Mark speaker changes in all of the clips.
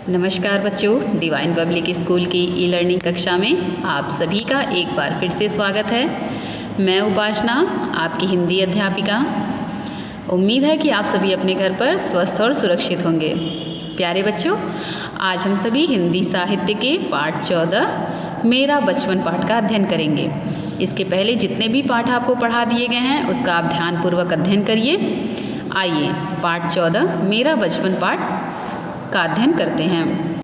Speaker 1: नमस्कार बच्चों, divine public school की ई लर्निंग कक्षा में आप सभी का एक बार फिर से स्वागत है। मैं उपासना, आपकी हिंदी अध्यापिका। उम्मीद है कि आप सभी अपने घर पर स्वस्थ और सुरक्षित होंगे। प्यारे बच्चों, आज हम सभी हिंदी साहित्य के पाठ 14 मेरा बचपन पाठ का अध्ययन करेंगे। इसके पहले जितने भी पाठ आपको पढ़ा दिए गए हैं उसका आप ध्यानपूर्वक अध्ययन करिए। आइए पाठ 14 मेरा बचपन पाठ का अध्ययन करते हैं।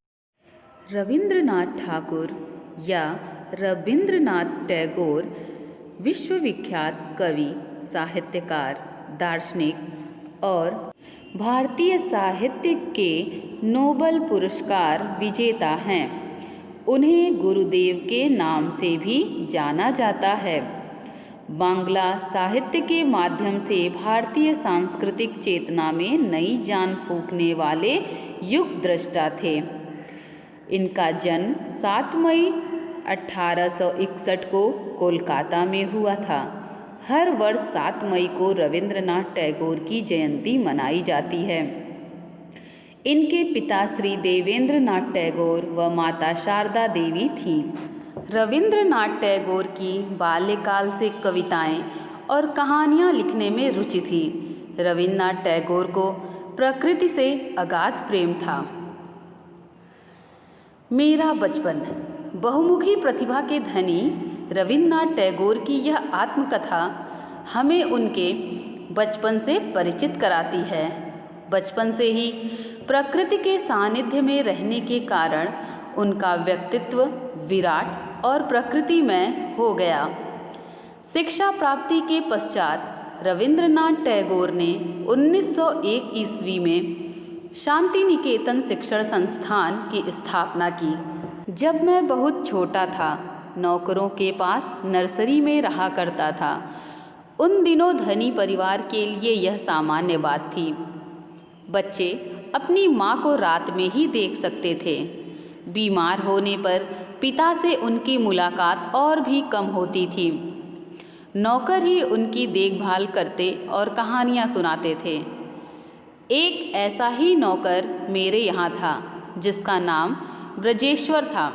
Speaker 1: रविंद्रनाथ ठाकुर या रविंद्रनाथ टैगोर विश्वविख्यात कवि, साहित्यकार, दार्शनिक और भारतीय साहित्य के नोबेल पुरस्कार विजेता हैं। उन्हें गुरुदेव के नाम से भी जाना जाता है। बांग्ला साहित्य के माध्यम से भारतीय सांस्कृतिक चेतना में नई जान फूंकने वाले युग दृष्टा थे। इनका जन्म 7 मई 1861 को कोलकाता में हुआ था। हर वर्ष 7 मई को रविंद्रनाथ टैगोर की जयंती मनाई जाती है। इनके पिता श्री देवेंद्रनाथ टैगोर व माता शारदा देवी थीं। रविंद्रनाथ टैगोर की बाल्यकाल से कविताएं और कहानियां लिखने में रुचि थी। रविंद्रनाथ टैगोर को प्रकृति से अगाध प्रेम था। मेरा बचपन। बहुमुखी प्रतिभा के धनी रविंद्रनाथ टैगोर की यह आत्मकथा हमें उनके बचपन से परिचित कराती है। बचपन से ही प्रकृति के सानिध्य में रहने के कारण उनका व्यक्तित्व विराट और प्रकृतिमय हो गया। शिक्षा प्राप्ति के पश्चात रविंद्रनाथ टैगोर ने 1901 ईस्वी में शांति निकेतन शिक्षण संस्थान की स्थापना की। जब मैं बहुत छोटा था, नौकरों के पास नर्सरी में रहा करता था। उन दिनों धनी परिवार के लिए यह सामान्य बात थी। बच्चे अपनी माँ को रात में ही देख सकते थे। बीमार होने पर पिता से उनकी मुलाकात और भी कम होती थी। नौकर ही उनकी देखभाल करते और कहानियाँ सुनाते थे। एक ऐसा ही नौकर मेरे यहाँ था जिसका नाम ब्रजेश्वर था,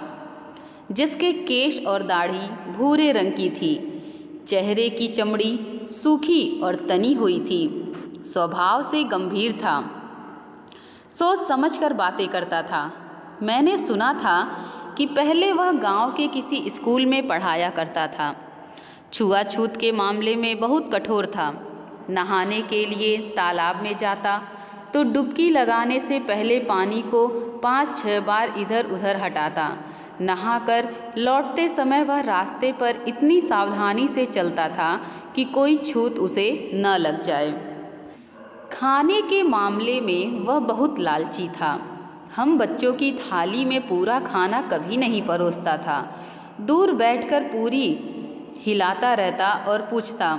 Speaker 1: जिसके केश और दाढ़ी भूरे रंग की थी। चेहरे की चमड़ी सूखी और तनी हुई थी। स्वभाव से गंभीर था। सोच समझकर बातें करता था। मैंने सुना था कि पहले वह गांव के किसी स्कूल में पढ़ाया करता था। छुआछूत के मामले में बहुत कठोर था। नहाने के लिए तालाब में जाता तो डुबकी लगाने से पहले पानी को 5-6 बार इधर उधर हटाता। नहाकर लौटते समय वह रास्ते पर इतनी सावधानी से चलता था कि कोई छूत उसे न लग जाए। खाने के मामले में वह बहुत लालची था। हम बच्चों की थाली में पूरा खाना कभी नहीं परोसता था। दूर बैठकर पूरी हिलाता रहता और पूछता,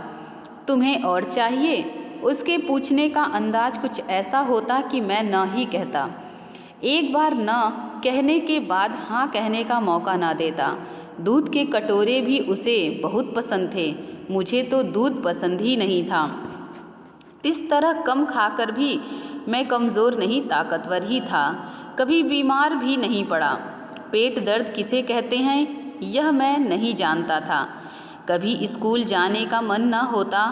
Speaker 1: तुम्हें और चाहिए? उसके पूछने का अंदाज कुछ ऐसा होता कि मैं न ही कहता। एक बार न कहने के बाद हाँ कहने का मौका न देता। दूध के कटोरे भी उसे बहुत पसंद थे। मुझे तो दूध पसंद ही नहीं था। इस तरह कम खाकर भी मैं कमज़ोर नहीं, ताकतवर ही था। कभी बीमार भी नहीं पड़ा। पेट दर्द किसे कहते हैं यह मैं नहीं जानता था। कभी स्कूल जाने का मन न होता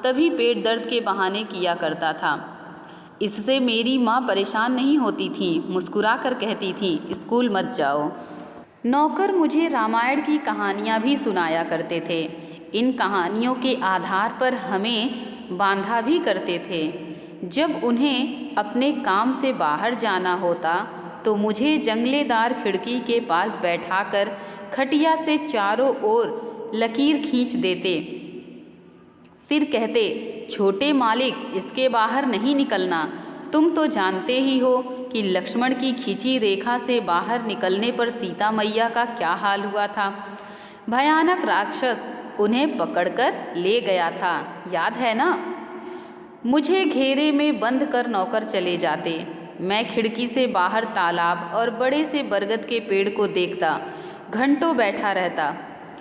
Speaker 1: तभी पेट दर्द के बहाने किया करता था। इससे मेरी माँ परेशान नहीं होती थी, मुस्कुरा कर कहती थी स्कूल मत जाओ। नौकर मुझे रामायण की कहानियाँ भी सुनाया करते थे। इन कहानियों के आधार पर हमें बांधा भी करते थे। जब उन्हें अपने काम से बाहर जाना होता तो मुझे जंगलेदार खिड़की के पास बैठाकर खटिया से चारों ओर लकीर खींच देते। फिर कहते, छोटे मालिक इसके बाहर नहीं निकलना। तुम तो जानते ही हो कि लक्ष्मण की खींची रेखा से बाहर निकलने पर सीता मैया का क्या हाल हुआ था। भयानक राक्षस उन्हें पकड़कर ले गया था, याद है ना? मुझे घेरे में बंद कर नौकर चले जाते। मैं खिड़की से बाहर तालाब और बड़े से बरगद के पेड़ को देखता। घंटों बैठा रहता।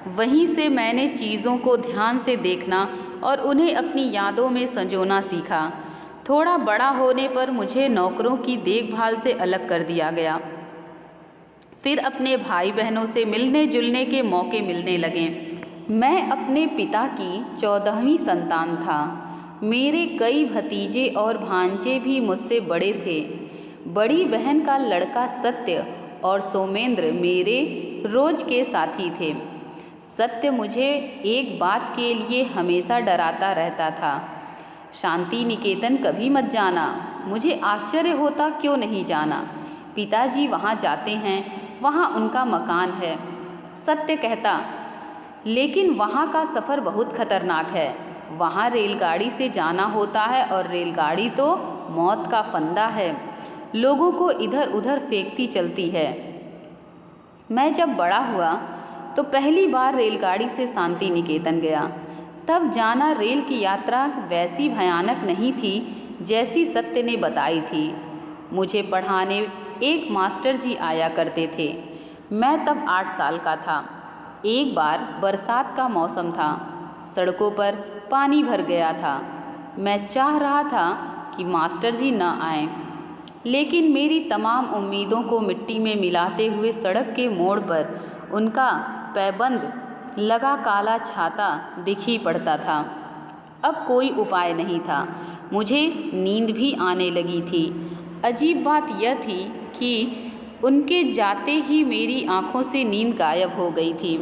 Speaker 1: वहीं से मैंने चीज़ों को ध्यान से देखना और उन्हें अपनी यादों में संजोना सीखा। थोड़ा बड़ा होने पर मुझे नौकरों की देखभाल से अलग कर दिया गया। फिर अपने भाई बहनों से मिलने जुलने के मौके मिलने लगे। मैं अपने पिता की 14वीं संतान था। मेरे कई भतीजे और भांजे भी मुझसे बड़े थे। बड़ी बहन का लड़का सत्य और सोमेंद्र मेरे रोज के साथी थे। सत्य मुझे एक बात के लिए हमेशा डराता रहता था, शांति निकेतन कभी मत जाना। मुझे आश्चर्य होता क्यों नहीं जाना, पिताजी वहाँ जाते हैं, वहाँ उनका मकान है। सत्य कहता, लेकिन वहाँ का सफ़र बहुत खतरनाक है, वहाँ रेलगाड़ी से जाना होता है और रेलगाड़ी तो मौत का फंदा है, लोगों को इधर उधर फेंकती चलती है। मैं जब बड़ा हुआ तो पहली बार रेलगाड़ी से शांति निकेतन गया। तब जाना रेल की यात्रा वैसी भयानक नहीं थी जैसी सत्य ने बताई थी। मुझे पढ़ाने एक मास्टर जी आया करते थे। मैं तब 8 साल का था। एक बार बरसात का मौसम था, सड़कों पर पानी भर गया था। मैं चाह रहा था कि मास्टर जी न आएं, लेकिन मेरी तमाम उम्मीदों को मिट्टी में मिलाते हुए सड़क के मोड़ पर उनका पैबंद लगा काला छाता दिख ही पड़ता था। अब कोई उपाय नहीं था। मुझे नींद भी आने लगी थी। अजीब बात यह थी कि उनके जाते ही मेरी आंखों से नींद गायब हो गई थी।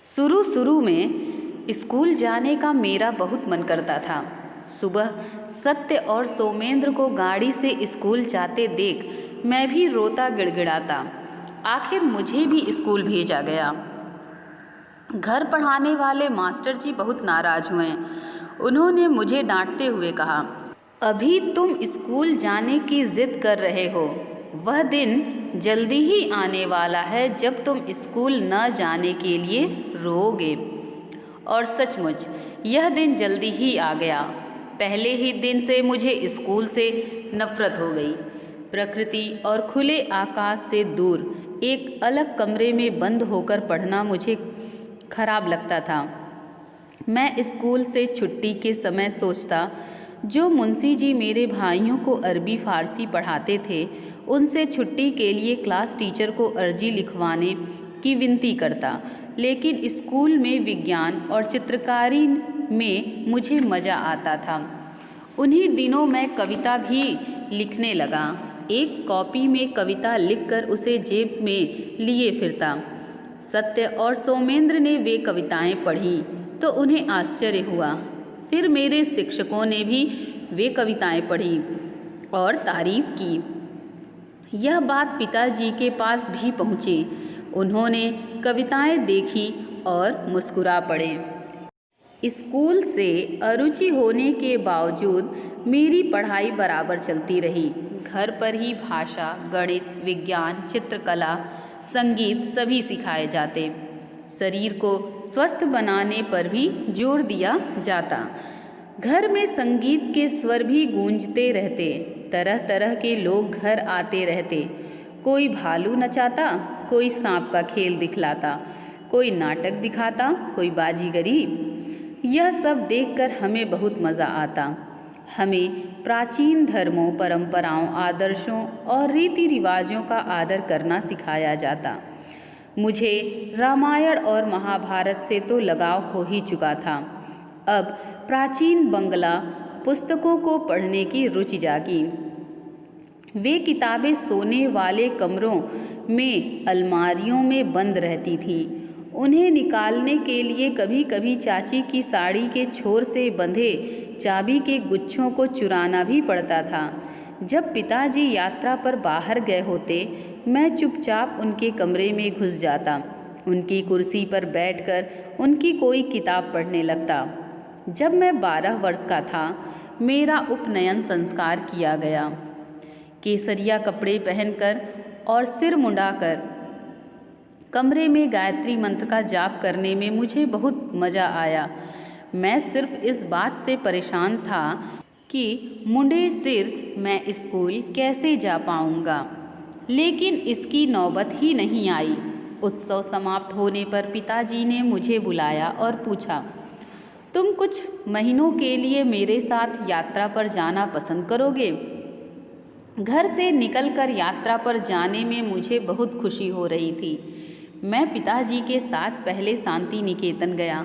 Speaker 1: शुरू में स्कूल जाने का मेरा बहुत मन करता था। सुबह सत्य और सोमेंद्र को गाड़ी से स्कूल जाते देख मैं भी रोता गिड़गिड़ाता। आखिर मुझे भी स्कूल भेजा गया। घर पढ़ाने वाले मास्टर जी बहुत नाराज़ हुए। उन्होंने मुझे डांटते हुए कहा, अभी तुम स्कूल जाने की ज़िद कर रहे हो, वह दिन जल्दी ही आने वाला है जब तुम स्कूल न जाने के लिए रोओगे। और सचमुच यह दिन जल्दी ही आ गया। पहले ही दिन से मुझे स्कूल से नफरत हो गई। प्रकृति और खुले आकाश से दूर एक अलग कमरे में बंद होकर पढ़ना मुझे खराब लगता था। मैं स्कूल से छुट्टी के समय सोचता, जो मुंशी जी मेरे भाइयों को अरबी फ़ारसी पढ़ाते थे, उनसे छुट्टी के लिए क्लास टीचर को अर्जी लिखवाने की विनती करता। लेकिन स्कूल में विज्ञान और चित्रकारी में मुझे मज़ा आता था। उन्हीं दिनों मैं कविता भी लिखने लगा। एक कॉपी में कविता लिखकर उसे जेब में लिए फिरता। सत्य और सोमेंद्र ने वे कविताएं पढ़ीं तो उन्हें आश्चर्य हुआ। फिर मेरे शिक्षकों ने भी वे कविताएं पढ़ीं और तारीफ़ की। यह बात पिताजी के पास भी पहुँची। उन्होंने कविताएं देखी और मुस्कुरा पड़े। स्कूल से अरुचि होने के बावजूद मेरी पढ़ाई बराबर चलती रही। घर पर ही भाषा, गणित, विज्ञान, चित्रकला, संगीत सभी सिखाए जाते। शरीर को स्वस्थ बनाने पर भी जोर दिया जाता। घर में संगीत के स्वर भी गूंजते रहते। तरह तरह के लोग घर आते रहते। कोई भालू नचाता, कोई सांप का खेल दिखलाता, कोई नाटक दिखाता, कोई बाजीगरी। यह सब देखकर हमें बहुत मज़ा आता। हमें प्राचीन धर्मों, परंपराओं, आदर्शों और रीति रिवाजों का आदर करना सिखाया जाता। मुझे रामायण और महाभारत से तो लगाव हो ही चुका था। अब प्राचीन बंगला पुस्तकों को पढ़ने की रुचि जागी। वे किताबें सोने वाले कमरों में अलमारियों में बंद रहती थीं। उन्हें निकालने के लिए कभी कभी चाची की साड़ी के छोर से बंधे चाबी के गुच्छों को चुराना भी पड़ता था। जब पिताजी यात्रा पर बाहर गए होते, मैं चुपचाप उनके कमरे में घुस जाता। उनकी कुर्सी पर बैठकर उनकी कोई किताब पढ़ने लगता। जब मैं 12 वर्ष का था, मेरा उपनयन संस्कार किया गया। केसरिया कपड़े पहनकर और सिर मुंडाकर कमरे में गायत्री मंत्र का जाप करने में मुझे बहुत मज़ा आया। मैं सिर्फ इस बात से परेशान था कि मुंडे सिर मैं स्कूल कैसे जा पाऊँगा, लेकिन इसकी नौबत ही नहीं आई। उत्सव समाप्त होने पर पिताजी ने मुझे बुलाया और पूछा, तुम कुछ महीनों के लिए मेरे साथ यात्रा पर जाना पसंद करोगे? घर से निकलकर यात्रा पर जाने में मुझे बहुत खुशी हो रही थी। मैं पिताजी के साथ पहले शांति निकेतन गया।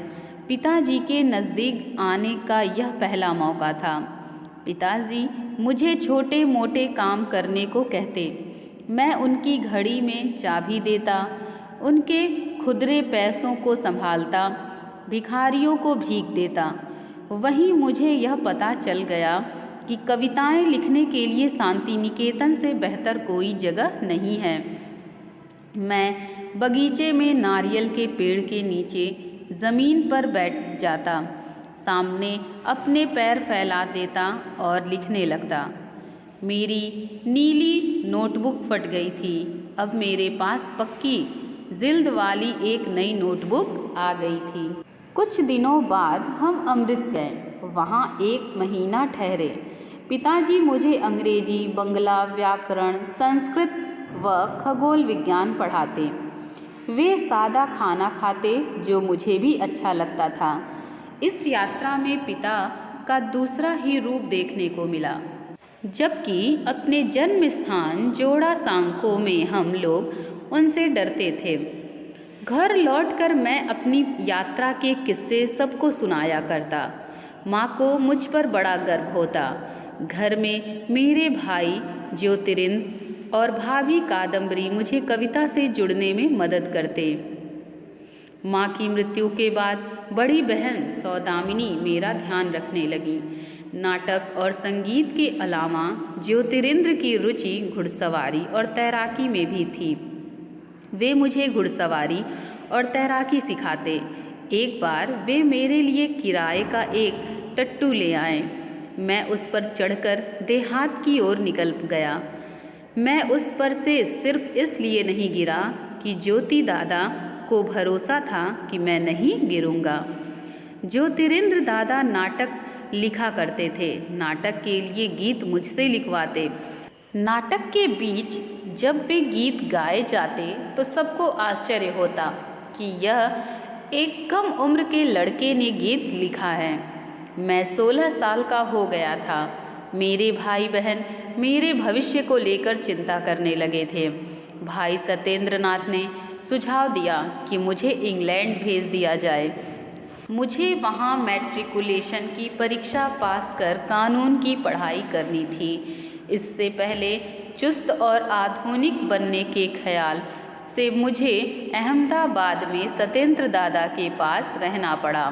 Speaker 1: पिताजी के नज़दीक आने का यह पहला मौका था। पिताजी मुझे छोटे मोटे काम करने को कहते। मैं उनकी घड़ी में चाबी देता, उनके खुदरे पैसों को संभालता, भिखारियों को भीख देता। वहीं मुझे यह पता चल गया कि कविताएं लिखने के लिए शांति निकेतन से बेहतर कोई जगह नहीं है। मैं बगीचे में नारियल के पेड़ के नीचे ज़मीन पर बैठ जाता, सामने अपने पैर फैला देता और लिखने लगता। मेरी नीली नोटबुक फट गई थी। अब मेरे पास पक्की जिल्द वाली एक नई नोटबुक आ गई थी। कुछ दिनों बाद हम अमृतसर गए। वहाँ 1 महीना ठहरे। पिताजी मुझे अंग्रेजी, बंगला, व्याकरण, संस्कृत व खगोल विज्ञान पढ़ाते। वे सादा खाना खाते, जो मुझे भी अच्छा लगता था। इस यात्रा में पिता का दूसरा ही रूप देखने को मिला। जबकि अपने जन्म स्थान जोड़ासांको में हम लोग उनसे डरते थे। घर लौटकर मैं अपनी यात्रा के किस्से सबको सुनाया करता। माँ को मुझ पर बड़ा गर्व होता। घर में मेरे भाई ज्योतिरिंद्र और भाभी कादम्बरी मुझे कविता से जुड़ने में मदद करते। माँ की मृत्यु के बाद बड़ी बहन सौदामिनी मेरा ध्यान रखने लगी। नाटक और संगीत के अलावा ज्योतिरिंद्र की रुचि घुड़सवारी और तैराकी में भी थी। वे मुझे घुड़सवारी और तैराकी सिखाते। एक बार वे मेरे लिए किराए का एक टट्टू ले आए। मैं उस पर चढ़कर देहात की ओर निकल गया। मैं उस पर से सिर्फ इसलिए नहीं गिरा कि ज्योति दादा को भरोसा था कि मैं नहीं गिरूंगा। ज्योतिरिंद्र दादा नाटक लिखा करते थे। नाटक के लिए गीत मुझसे लिखवाते। नाटक के बीच जब वे गीत गाए जाते तो सबको आश्चर्य होता कि यह एक कम उम्र के लड़के ने गीत लिखा है। मैं 16 साल का हो गया था। मेरे भाई बहन मेरे भविष्य को लेकर चिंता करने लगे थे। भाई सत्येंद्र नाथ ने सुझाव दिया कि मुझे इंग्लैंड भेज दिया जाए। मुझे वहाँ मैट्रिकुलेशन की परीक्षा पास कर कानून की पढ़ाई करनी थी। इससे पहले चुस्त और आधुनिक बनने के ख्याल से मुझे अहमदाबाद में सत्येंद्र दादा के पास रहना पड़ा।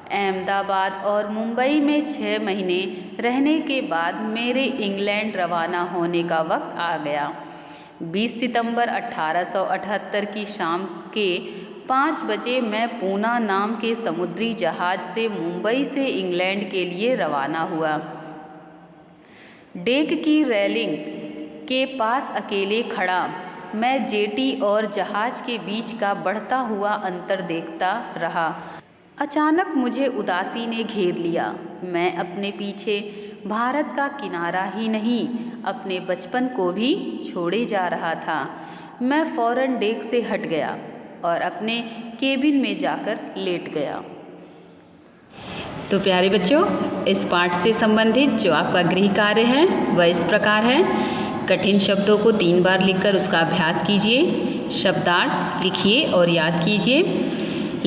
Speaker 1: अहमदाबाद और मुंबई में 6 महीने रहने के बाद मेरे इंग्लैंड रवाना होने का वक्त आ गया। 20 सितंबर 1878 की शाम के 5 बजे मैं पूना नाम के समुद्री जहाज से मुंबई से इंग्लैंड के लिए रवाना हुआ। डेक की रेलिंग के पास अकेले खड़ा मैं जेटी और जहाज के बीच का बढ़ता हुआ अंतर देखता रहा। अचानक मुझे उदासी ने घेर लिया। मैं अपने पीछे भारत का किनारा ही नहीं, अपने बचपन को भी छोड़े जा रहा था। मैं फौरन डेक से हट गया और अपने केबिन में जाकर लेट गया। तो प्यारे बच्चों, इस पाठ से संबंधित जो आपका गृह कार्य है वह इस प्रकार है। कठिन शब्दों को 3 बार लिखकर उसका अभ्यास कीजिए। शब्दार्थ लिखिए और याद कीजिए।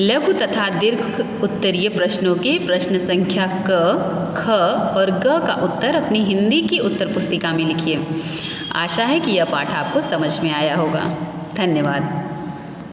Speaker 1: लघु तथा दीर्घ उत्तरीय प्रश्नों के प्रश्न संख्या क, ख और ग का उत्तर अपनी हिंदी की उत्तर पुस्तिका में लिखिए। आशा है कि यह पाठ आपको समझ में आया होगा। धन्यवाद।